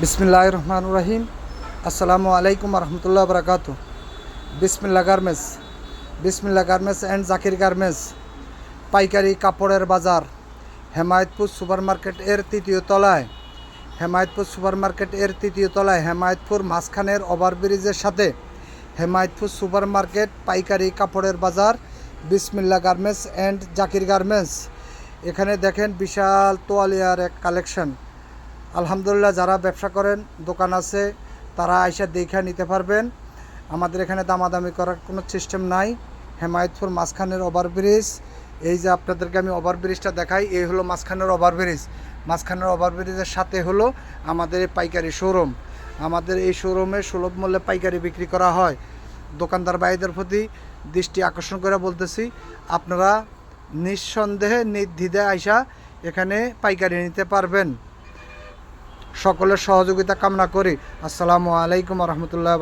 বিসমিল্লাহির রহমানির রহিম। আসসালামু আলাইকুম রহমতুল্লাহ বরকাত। বিসমিল্লাহ গার্মেন্টস অ্যান্ড জাকির গার্মেন্টস পাইকারি কাপড়ের বাজার, হেমায়তপুর সুপার মার্কেট এর তৃতীয় তলায়, হেমায়তপুর মাঝখানের ওভারব্রিজের সাথে হেমায়তপুর সুপার মার্কেট পাইকারি কাপড়ের বাজার, বিসমিল্লাহ গার্মেন্টস অ্যান্ড জাকির গার্মেন্টস। এখানে দেখেন বিশাল তোয়ালিয়ার এক কালেকশন। আলহামদুলিল্লাহ, যারা ব্যবসা করেন, দোকান আছে, তারা আইসা দেখে নিতে পারবেন। আমাদের এখানে দামাদামি করার কোনো সিস্টেম নাই। হেমায়তপুর মাঝখানের ওভারব্রিজ, এই যে আপনাদেরকে আমি ওভারব্রিজটা দেখাই, এই হলো মাঝখানের ওভারব্রিজের সাথে হলো আমাদের এই পাইকারি শোরুম। আমাদের এই শোরুমে সুলভ মূল্যে পাইকারি বিক্রি করা হয়। দোকানদার ভাইদের প্রতি দৃষ্টি আকর্ষণ করে বলতেছি, আপনারা নিঃসন্দেহে নির্দ্বিধায় আইসা এখানে পাইকারি নিতে পারবেন। সকলের সহযোগিতা কামনা করি। আসসালামু আলাইকুম রহমতুল্লাহ।